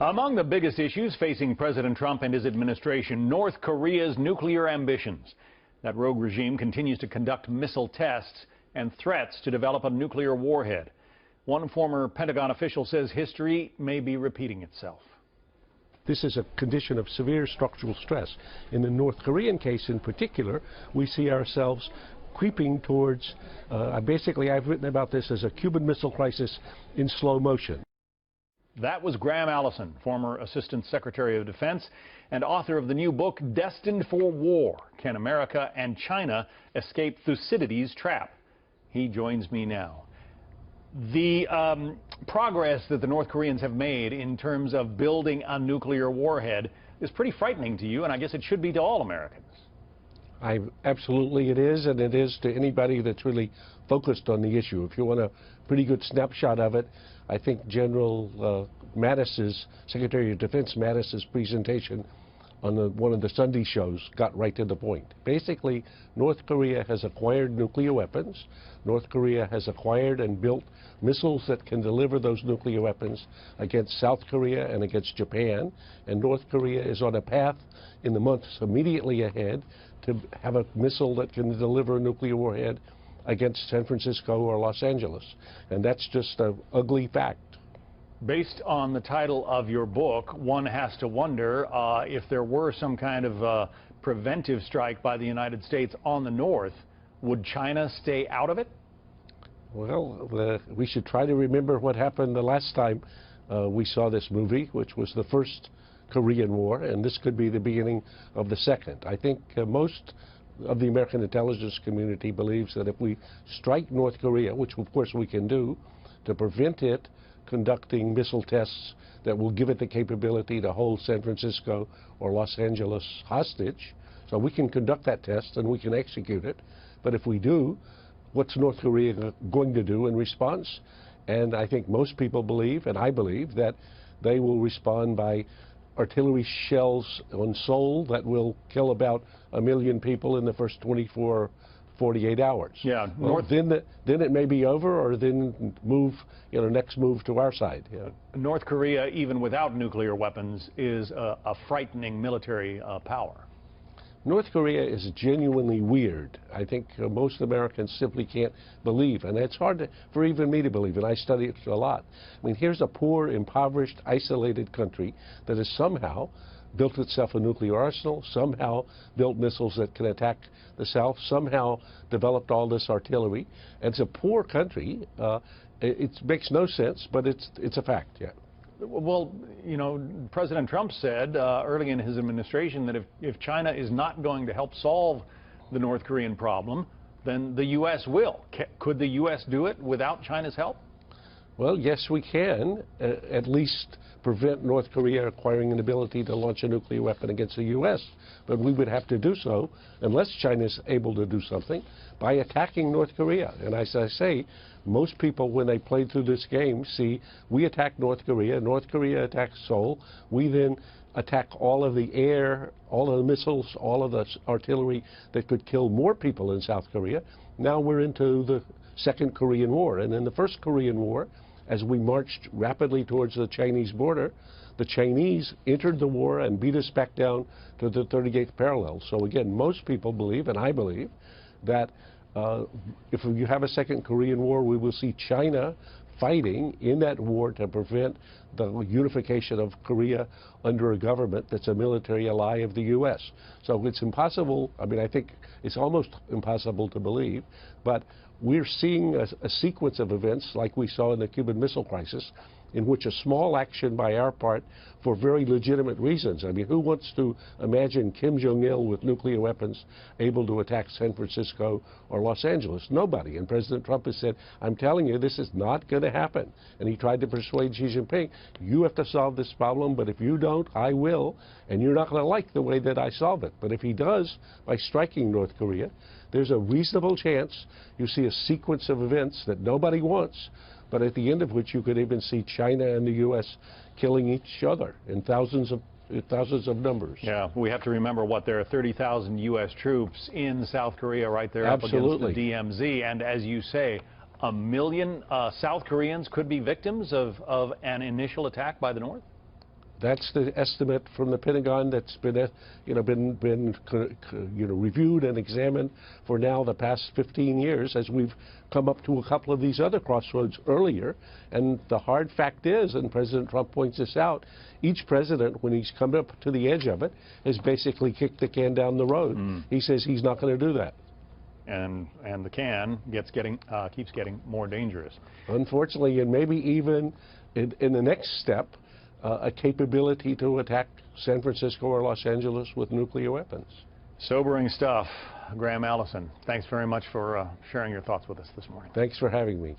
Among the biggest issues facing President Trump and his administration, North Korea's nuclear ambitions. That rogue regime continues to conduct missile tests and threats to develop a nuclear warhead. One former Pentagon official says history may be repeating itself. This is a condition of severe structural stress. In the North Korean case in particular, we see ourselves creeping towards, I've written about this as a Cuban Missile Crisis in slow motion. That was Graham Allison, former Assistant Secretary of Defense and author of the new book, Destined for War: Can America and China Escape Thucydides' Trap? He joins me now. The progress that the North Koreans have made in terms of building a nuclear warhead is pretty frightening to you, and I guess it should be to all Americans. Absolutely it is, and it is to anybody that's really focused on the issue. If you want a pretty good snapshot of it, I think General Mattis's, Secretary of Defense Mattis's presentation on one of the Sunday shows got right to the point. Basically, North Korea has acquired nuclear weapons. North Korea has acquired and built missiles that can deliver those nuclear weapons against South Korea and against Japan. And North Korea is on a path in the months immediately ahead to have a missile that can deliver a nuclear warhead against San Francisco or Los Angeles. And that's just an ugly fact. Based on the title of your book, one has to wonder if there were some kind of preventive strike by the United States on the North, would China stay out of it? Well, we should try to remember what happened the last time we saw this movie, which was the first Korean War, and this could be the beginning of the second. I think most of the American intelligence community believes that if we strike North Korea, which of course we can do, to prevent it conducting missile tests that will give it the capability to hold San Francisco or Los Angeles hostage. So we can conduct that test and we can execute it. But if we do, what's North Korea going to do in response? And I think most people believe, and I believe, that they will respond by artillery shells on Seoul that will kill about 1 million people in the first 24 48 hours. Yeah. Well, then it may be over, or then next move to our side. Yeah. North Korea, even without nuclear weapons, is a frightening military power. North Korea is genuinely weird. I think most Americans simply can't believe, and it's hard for even me to believe, and I study it a lot. I mean, here's a poor, impoverished, isolated country that has somehow built itself a nuclear arsenal, somehow built missiles that can attack the South, somehow developed all this artillery. And it's a poor country. It makes no sense, but it's a fact, yeah. Well, you know, President Trump said early in his administration that if China is not going to help solve the North Korean problem, then the U.S. will. Could the U.S. do it without China's help? Well, yes, we can, at least prevent North Korea acquiring an ability to launch a nuclear weapon against the U.S. But we would have to do so, unless China is able to do something, by attacking North Korea. And as I say, most people, when they play through this game, see we attack North Korea attacks Seoul, we then attack all of the air, all of the missiles, all of the artillery that could kill more people in South Korea. Now we're into the Second Korean War. And in the First Korean War, as we marched rapidly towards the Chinese border, the Chinese entered the war and beat us back down to the 38th parallel. So again, most people believe, and I believe, that if you have a Second Korean War, we will see China fighting in that war to prevent the unification of Korea under a government that's a military ally of the U.S. So it's impossible, I mean, I think it's almost impossible to believe, but we're seeing a sequence of events like we saw in the Cuban Missile Crisis, in which a small action by our part for very legitimate reasons. I mean, who wants to imagine Kim Jong-il with nuclear weapons able to attack San Francisco or Los Angeles? Nobody. And President Trump has said, I'm telling you, this is not going to happen. And he tried to persuade Xi Jinping, you have to solve this problem, but if you don't, I will, and you're not going to like the way that I solve it. But if he does, by striking North Korea, there's a reasonable chance you see a sequence of events that nobody wants, but at the end of which you could even see China and the U.S. killing each other in thousands of numbers. Yeah, we have to remember there are 30,000 U.S. troops in South Korea right there up against the DMZ, and as you say, 1 million South Koreans could be victims of an initial attack by the North? That's the estimate from the Pentagon that's been, reviewed and examined for now the past 15 years as we've come up to a couple of these other crossroads earlier. And the hard fact is, and President Trump points this out, each president, when he's come up to the edge of it, has basically kicked the can down the road. He says he's not going to do that. And the can keeps getting more dangerous. Unfortunately, and maybe even in the next step, a capability to attack San Francisco or Los Angeles with nuclear weapons. Sobering stuff. Graham Allison, thanks very much for sharing your thoughts with us this morning. Thanks for having me.